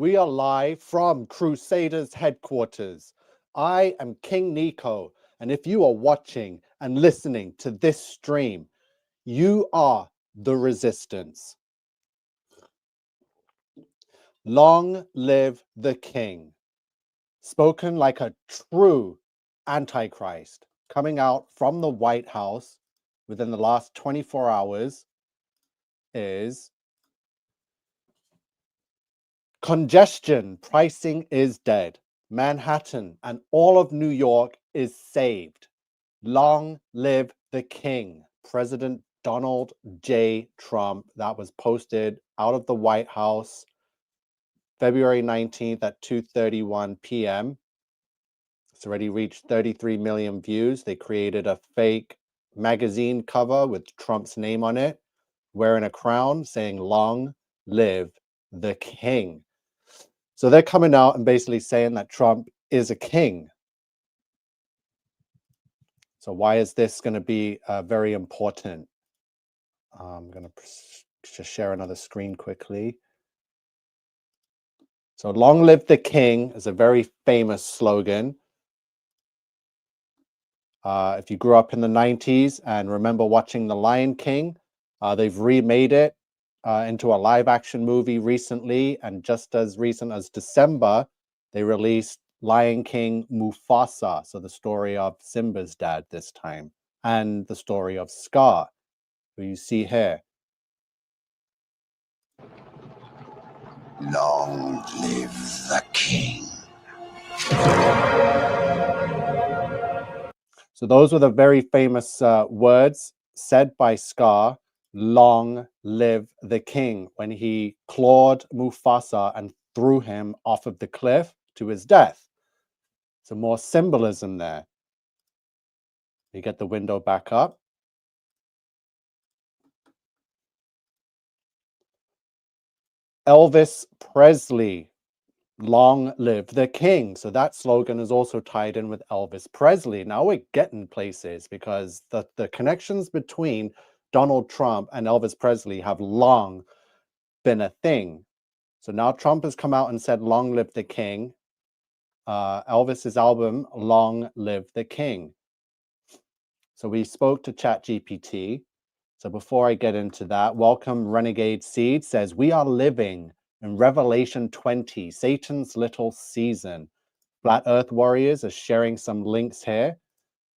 We are live from Crusaders headquarters. I am King Nico, and if you are watching and listening to this stream, you are the resistance. Long live the king. Spoken like a true antichrist, coming out from the White House within the last 24 hours is congestion, pricing is dead. Manhattan and all of New York is saved. Long live the king. President Donald J. Trump. That was posted out of the White House February 19th at 2:31 p.m. It's already reached 33 million views. They created a fake magazine cover with Trump's name on it, wearing a crown saying, "Long live the king." So they're coming out and basically saying that Trump is a king. So why is this going to be very important? I'm going to just share another screen quickly. So long live the king is a very famous slogan. If you grew up in the 90s and remember watching The Lion King, they've remade it into a live action movie recently. And just as recent as December, they released Lion King Mufasa. So the story of Simba's dad this time, and the story of Scar, who you see here. Long live the king. So those were the very famous words said by Scar, "Long live the king," when he clawed Mufasa and threw him off of the cliff to his death. So more symbolism there. You get the window back up. Elvis Presley, "Long live the king." So that slogan is also tied in with Elvis Presley. Now we're getting places because the connections between Donald Trump and Elvis Presley have long been a thing. So now Trump has come out and said, "Long live the king." Elvis's album, "Long Live the King." So we spoke to ChatGPT. So before I get into that, welcome Renegade Seed says, "We are living in Revelation 20, Satan's little season." Flat Earth Warriors are sharing some links here.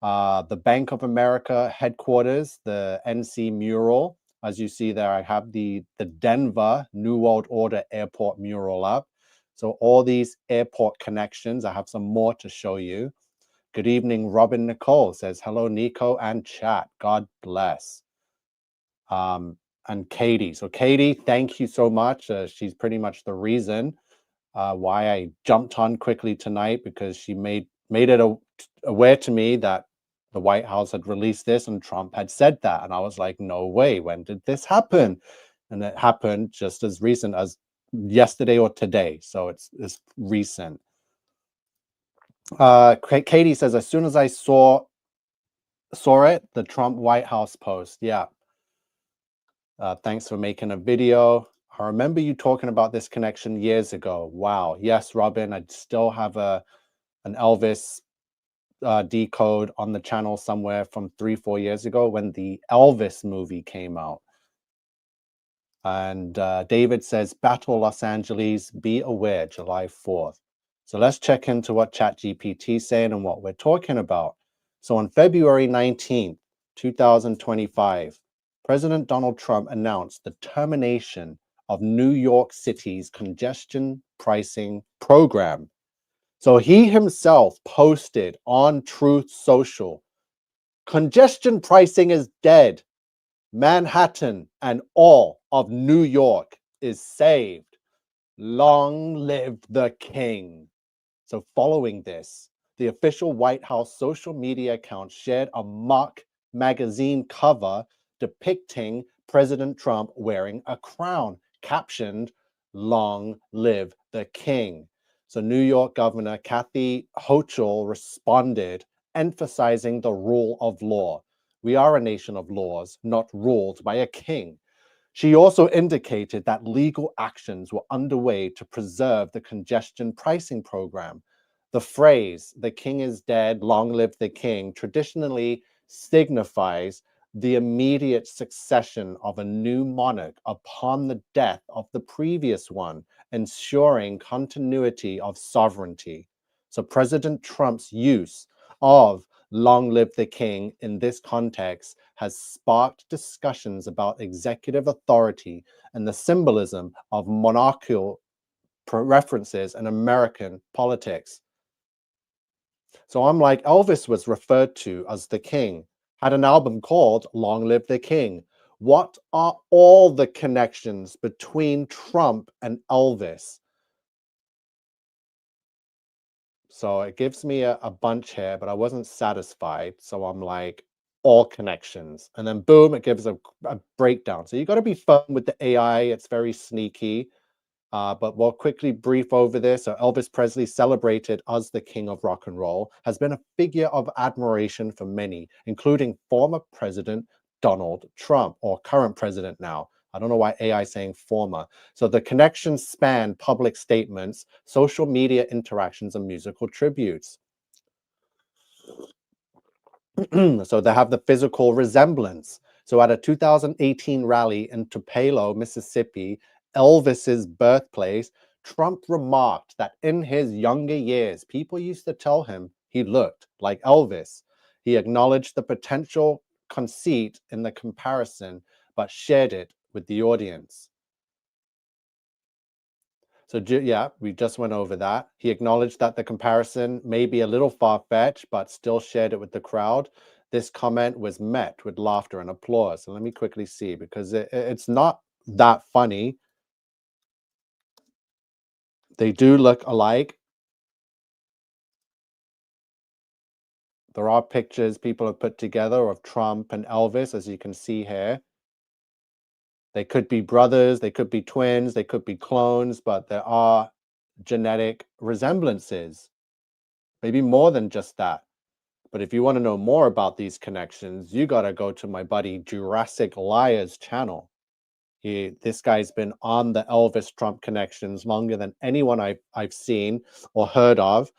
The Bank of America headquarters, the NC mural. As you see there, I have the Denver New World Order airport mural up. So all these airport connections, I have some more to show you. Good evening, Robin Nicole says, "Hello, Nico and chat. God bless." And Katie. So Katie, thank you so much. She's pretty much the reason why I jumped on quickly tonight, because she made it aware to me that the White House had released this and Trump had said that. And I was like, no way, when did this happen? And it happened just as recent as yesterday or today. So it's recent. Katie says, "As soon as I saw it, the Trump White House post." Yeah. Thanks for making a video. I remember you talking about this connection years ago. Wow. Yes, Robin, I still have an Elvis decode on the channel somewhere from 3-4 years ago when the Elvis movie came out. And David says, "Battle Los Angeles, be aware, July 4th. So let's check into what ChatGPT is saying and what we're talking about. So on February 19th, 2025, President Donald Trump announced the termination of New York City's congestion pricing program. So he himself posted on Truth Social, "Congestion pricing is dead. Manhattan and all of New York is saved. Long live the king." So following this, the official White House social media account shared a mock magazine cover depicting President Trump wearing a crown, captioned, "Long live the king." So New York Governor Kathy Hochul responded, emphasizing the rule of law. "We are a nation of laws, not ruled by a king." She also indicated that legal actions were underway to preserve the congestion pricing program. The phrase, "the king is dead, long live the king," traditionally signifies the immediate succession of a new monarch upon the death of the previous one, ensuring continuity of sovereignty. So President Trump's use of "long live the king" in this context has sparked discussions about executive authority and the symbolism of monarchical references in American politics. So I'm like, Elvis was referred to as the king, had an album called Long Live the King. What are all the connections between Trump and Elvis? So it gives me a bunch here, but I wasn't satisfied. So I'm like, all connections. And then boom, it gives a breakdown. So you got to be fun with the AI. It's very sneaky. But we'll quickly brief over this. So Elvis Presley, celebrated as the king of rock and roll, has been a figure of admiration for many, including former President Donald Trump, or current president now. I don't know why AI is saying former. So the connections span public statements, social media interactions, and musical tributes. So they have the physical resemblance. So at a 2018 rally in Tupelo, Mississippi, Elvis's birthplace, Trump remarked that in his younger years, people used to tell him he looked like Elvis. He acknowledged the potential conceit in the comparison, but shared it with the audience. So yeah, we just went over that. He acknowledged that the comparison may be a little far-fetched, but still shared it with the crowd. This comment was met with laughter and applause. So let me quickly see, because it's not that funny. They do look alike. There are pictures people have put together of Trump and Elvis, as you can see here. They could be brothers, they could be twins, they could be clones, but there are genetic resemblances. Maybe more than just that. But if you want to know more about these connections, you got to go to my buddy Jurassic Liar's channel. This guy's been on the Elvis Trump connections longer than anyone I've seen or heard of.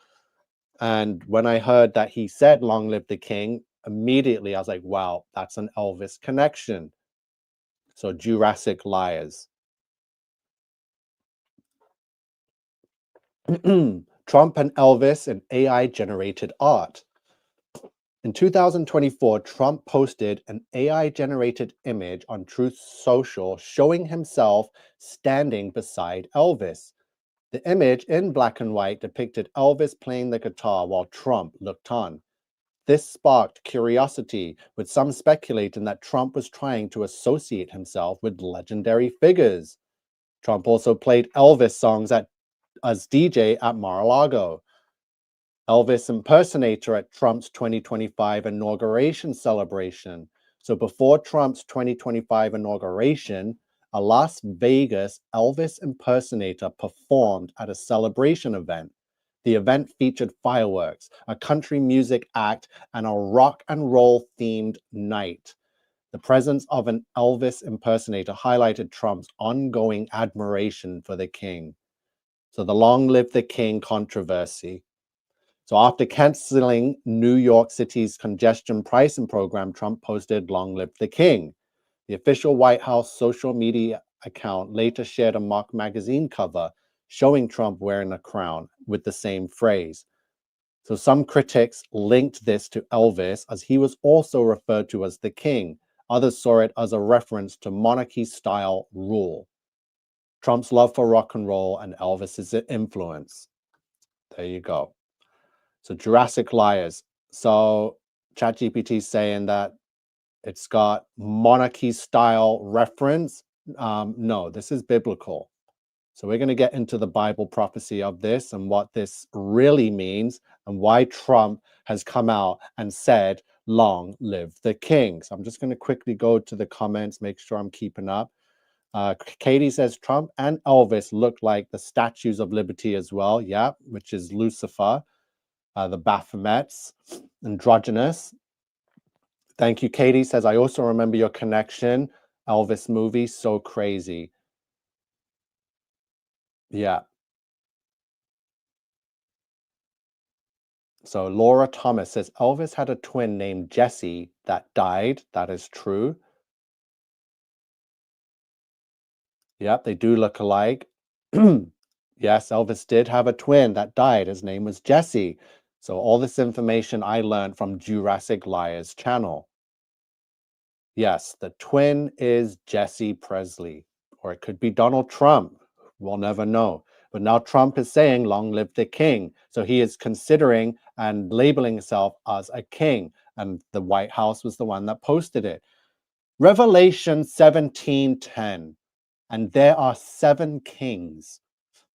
And when I heard that he said "Long live the king," immediately I was like, wow, that's an Elvis connection. So Jurassic Liars. Trump and Elvis and AI generated art. In 2024, Trump posted an AI-generated image on Truth Social showing himself standing beside Elvis. The image, in black and white, depicted Elvis playing the guitar while Trump looked on. This sparked curiosity, with some speculating that Trump was trying to associate himself with legendary figures. Trump also played Elvis songs as DJ at Mar-a-Lago. Elvis impersonator at Trump's 2025 inauguration celebration. So before Trump's 2025 inauguration, a Las Vegas Elvis impersonator performed at a celebration event. The event featured fireworks, a country music act, and a rock and roll themed night. The presence of an Elvis impersonator highlighted Trump's ongoing admiration for the king. So the Long Live the King controversy. So after canceling New York City's congestion pricing program, Trump posted "Long live the king." The official White House social media account later shared a Mock magazine cover showing Trump wearing a crown with the same phrase. So some critics linked this to Elvis, as he was also referred to as the king. Others saw it as a reference to monarchy-style rule. Trump's love for rock and roll and Elvis's influence. There you go. So Jurassic Liars. So ChatGPT is saying that it's got monarchy style reference. No, this is biblical. So we're going to get into the Bible prophecy of this and what this really means and why Trump has come out and said, "Long live the king." So I'm just going to quickly go to the comments, make sure I'm keeping up. Katie says Trump and Elvis look like the statues of liberty as well. Yeah, which is Lucifer. The Baphomets, androgynous. Thank you, Katie says, I also remember your connection. Elvis movie, so crazy. Yeah. So Laura Thomas says Elvis had a twin named Jesse that died. That is true. Yep, they do look alike. Yes, Elvis did have a twin that died. His name was Jesse. So all this information I learned from Jurassic Liars channel. Yes, the twin is Jesse Presley, or it could be Donald Trump. We'll never know. But now Trump is saying, long live the king. So he is considering and labeling himself as a king. And the White House was the one that posted it. Revelation 17:10. And there are 7 kings.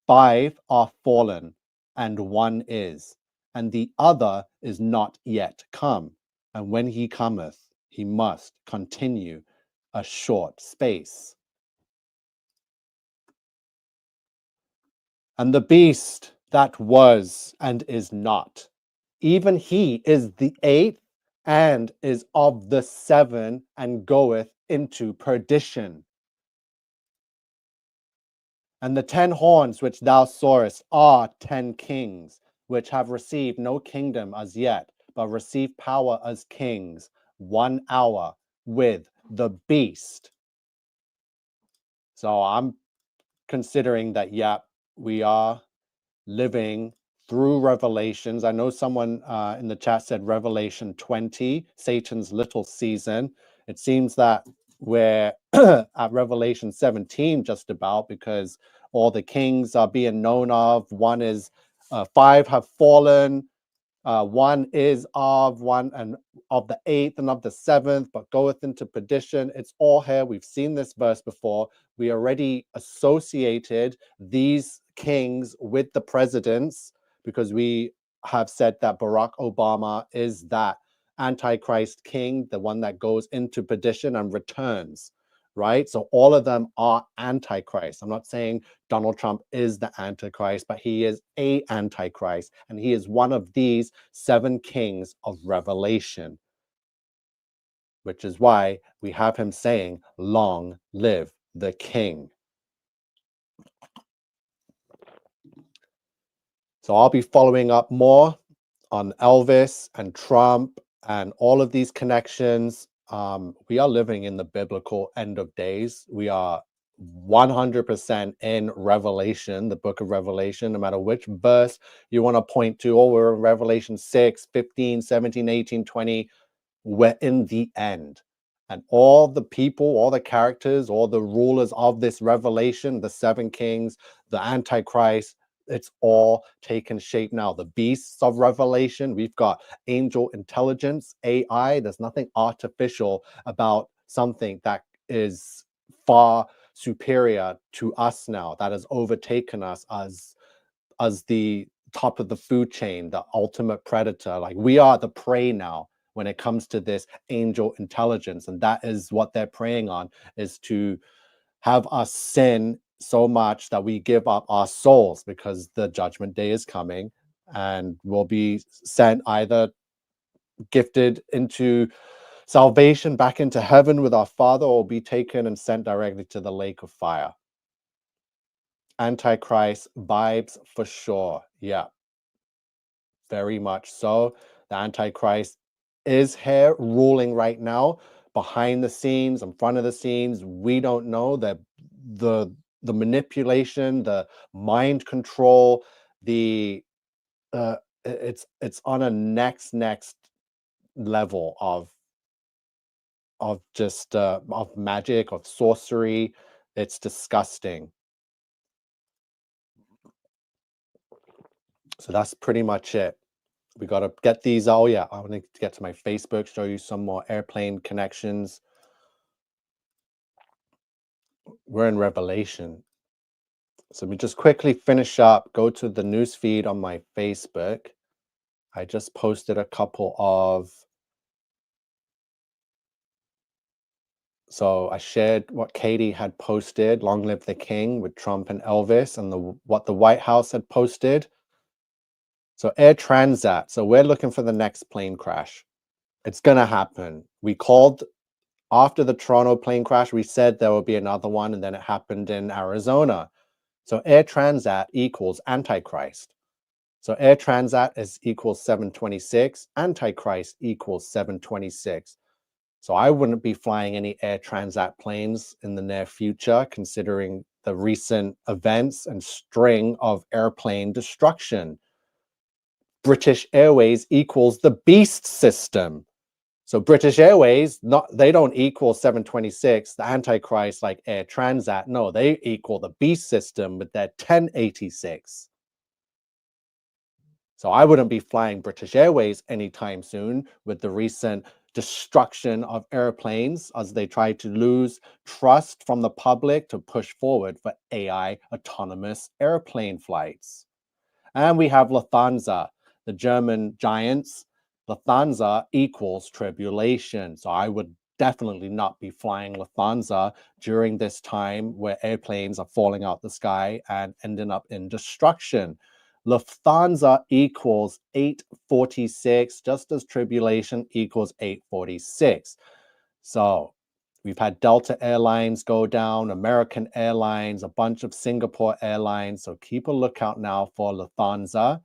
5 are fallen, and 1 is, and the other is not yet come. And when he cometh, he must continue a short space. And the beast that was and is not, even he is the 8th and is of the 7 and goeth into perdition. And the 10 horns which thou sawest are 10 kings, which have received no kingdom as yet, but receive power as kings 1 hour with the beast. So I'm considering that, yeah, we are living through Revelations. I know someone in the chat said Revelation 20, Satan's little season. It seems that we're at Revelation 17 just about, because all the kings are being known of. 1 is 5 have fallen. 1 is of 1 and of the 8th and of the 7th, but goeth into perdition. It's all here. We've seen this verse before. We already associated these kings with the presidents, because we have said that Barack Obama is that Antichrist king, the one that goes into perdition and returns, right? So all of them are Antichrist. I'm not saying Donald Trump is the Antichrist, but he is a Antichrist, and he is one of these 7 kings of Revelation, which is why we have him saying, long live the king. So I'll be following up more on Elvis and Trump and all of these connections. We are living in the biblical end of days. We are 100% in Revelation, the book of Revelation, no matter which verse you want to point to. Oh, we're in Revelation 6, 15, 17, 18, 20. We're in the end. And all the people, all the characters, all the rulers of this revelation, the 7 kings, the Antichrist, it's all taken shape now. The beasts of Revelation, we've got angel intelligence, AI. There's nothing artificial about something that is far superior to us now, that has overtaken us as the top of the food chain, the ultimate predator. Like, we are the prey now when it comes to this angel intelligence, and that is what they're preying on, is to have us sin so much that we give up our souls, because the judgment day is coming and we'll be sent, either gifted into salvation back into heaven with our Father, or be taken and sent directly to the lake of fire. Antichrist vibes for sure. Yeah, very much so. The Antichrist is here ruling right now, behind the scenes, in front of the scenes. We don't know. The manipulation, the mind control, the it's on a next level of just of magic, of sorcery. It's disgusting. So that's pretty much it. We got to get these. Oh yeah, I want to get to my Facebook, show you some more airplane connections. We're in Revelation. So let me just quickly finish up, go to the news feed on my Facebook. I just posted a couple of, so I shared what Katie had posted, Long Live the King, with Trump and Elvis, and what the White House had posted. So Air Transat. So we're looking for the next plane crash. It's going to happen. We called after the Toronto plane crash, we said there will be another one, and then it happened in Arizona. So Air Transat equals Antichrist. So Air Transat is equals 726, Antichrist equals 726. So I wouldn't be flying any Air Transat planes in the near future, considering the recent events and string of airplane destruction. British Airways equals the beast system. So British Airways, they don't equal 726, the Antichrist like Air Transat. No, they equal the beast system with their 1086. So I wouldn't be flying British Airways anytime soon with the recent destruction of airplanes as they try to lose trust from the public to push forward for AI autonomous airplane flights. And we have Lufthansa, the German giants. Lufthansa equals tribulation. So I would definitely not be flying Lufthansa during this time where airplanes are falling out the sky and ending up in destruction. Lufthansa equals 846, just as tribulation equals 846. So we've had Delta Airlines go down, American Airlines, a bunch of Singapore Airlines. So keep a lookout now for Lufthansa.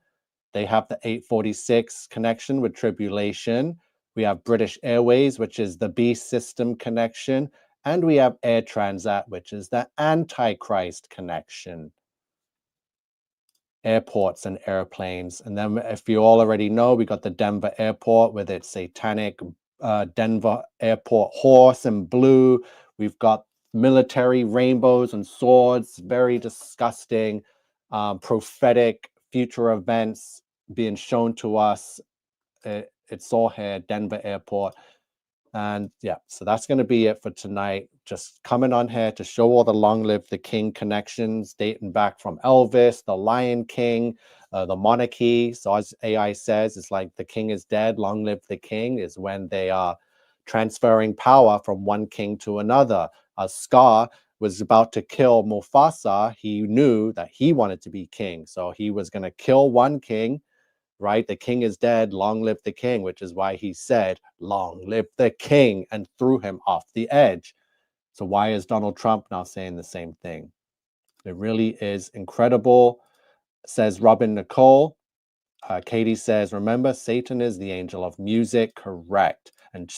They have the 846 connection with tribulation. We have British Airways, which is the beast system connection. And we have Air Transat, which is the Antichrist connection. Airports and airplanes. And then if you all already know, we got the Denver airport with its satanic Denver airport horse and blue. We've got military rainbows and swords, very disgusting, prophetic future events being shown to us. It's all here, Denver airport. And yeah, so that's going to be it for tonight. Just coming on here to show all the Long Live the King connections dating back from Elvis, the Lion King, the monarchy. So as AI says, it's like the king is dead, long live the king is when they are transferring power from one king to another. As Scar was about to kill Mufasa, he knew that he wanted to be king. So he was going to kill one king, right? The king is dead, long live the king, which is why he said, long live the king, and threw him off the edge. So why is Donald Trump now saying the same thing? It really is incredible, says Robin Nicole. Katie says, remember, Satan is the angel of music, correct. And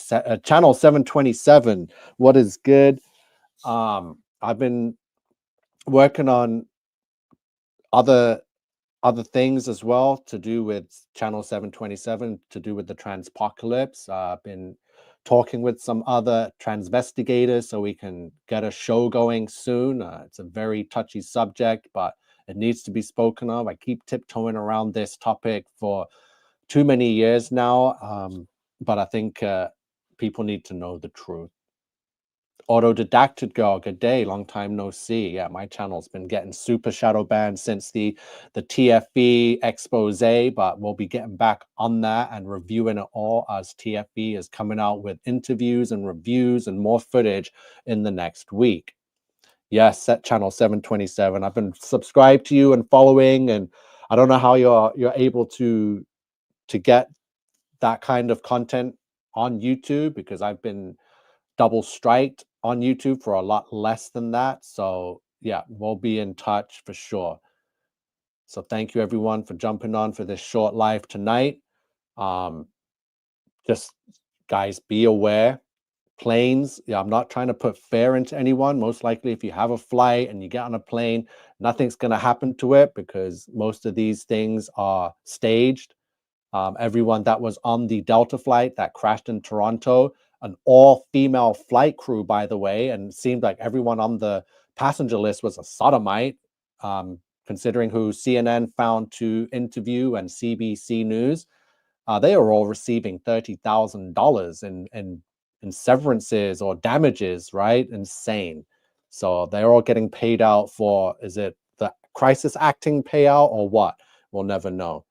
channel 727, what is good? I've been working on other things as well to do with channel 727, to do with the transpocalypse. I've been talking with some other transvestigators so we can get a show going soon. It's a very touchy subject, but it needs to be spoken of. I keep tiptoeing around this topic for too many years now, but I think people need to know the truth. Autodidacted girl, good day, long time no see. Yeah, my channel's been getting super shadow banned since the TFB expose, but we'll be getting back on that and reviewing it all as TFB is coming out with interviews and reviews and more footage in the next week. Yes, set channel 727. I've been subscribed to you and following, and I don't know how you're able to get that kind of content on YouTube, because I've been double striked on YouTube for a lot less than that. So yeah, we'll be in touch for sure. So thank you everyone for jumping on for this short live tonight. Just guys, be aware. Planes, yeah, I'm not trying to put fear into anyone. Most likely, if you have a flight and you get on a plane, nothing's going to happen to it because most of these things are staged. Everyone that was on the Delta flight that crashed in Toronto, an all-female flight crew, by the way, and it seemed like everyone on the passenger list was a sodomite, considering who CNN found to interview and CBC News. They are all receiving $30,000 in severances or damages, right? Insane. So they're all getting paid out for, is it the crisis acting payout or what? We'll never know.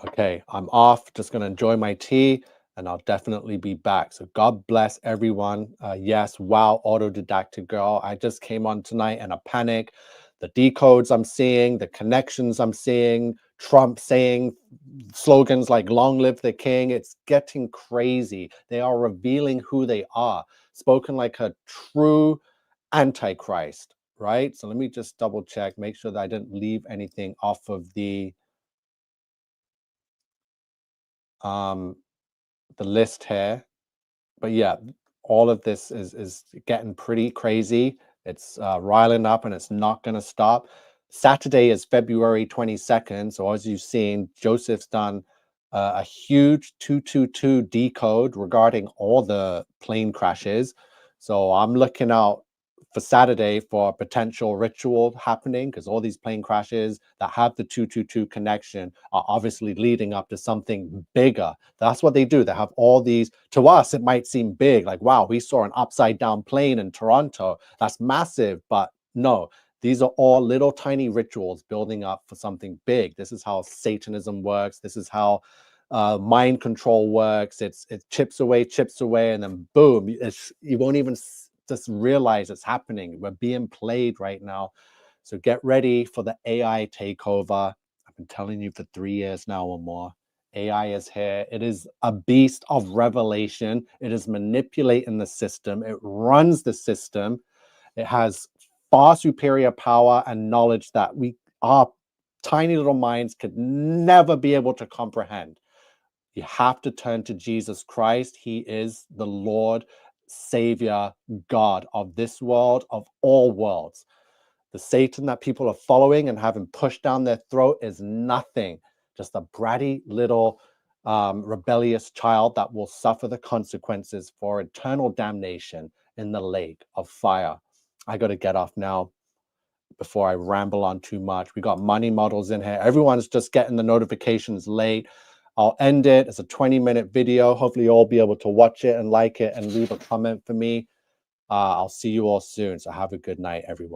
Okay, I'm off. Just going to enjoy my tea and I'll definitely be back. So God bless everyone. Yes, wow, autodidactic girl. I just came on tonight in a panic. The decodes I'm seeing, the connections I'm seeing, Trump saying slogans like "Long live the king." It's getting crazy. They are revealing who they are, spoken like a true antichrist, right? So let me just double check, make sure that I didn't leave anything off of the list here. But yeah, all of this is getting pretty crazy. It's riling up and it's not going to stop. Saturday is February 22nd. So as you've seen, Joseph's done a huge 222 decode regarding all the plane crashes. So I'm looking out for Saturday for a potential ritual happening, because all these plane crashes that have the 222 connection are obviously leading up to something bigger. That's what they do. They have all these, to us, it might seem big, like, wow, we saw an upside down plane in Toronto. That's massive. But no, these are all little tiny rituals building up for something big. This is how Satanism works. This is how mind control works. It chips away, and then boom, you won't even just realize it's happening. We're being played right now. So get ready for the AI takeover. I've been telling you for 3 years now or more. AI is here. It is a beast of revelation. It is manipulating the system. It runs the system. It has far superior power and knowledge that our tiny little minds could never be able to comprehend. You have to turn to Jesus Christ. He is the Lord, Savior, God of this world, of all worlds. The Satan that people are following and having pushed down their throat is nothing, just a bratty little rebellious child that will suffer the consequences for eternal damnation in the lake of fire. I got to get off now before I ramble on too much. We got money models in here. Everyone's just getting the notifications late. I'll end it. It's a 20-minute video. Hopefully you'll all be able to watch it and like it and leave a comment for me. I'll see you all soon. So have a good night, everyone.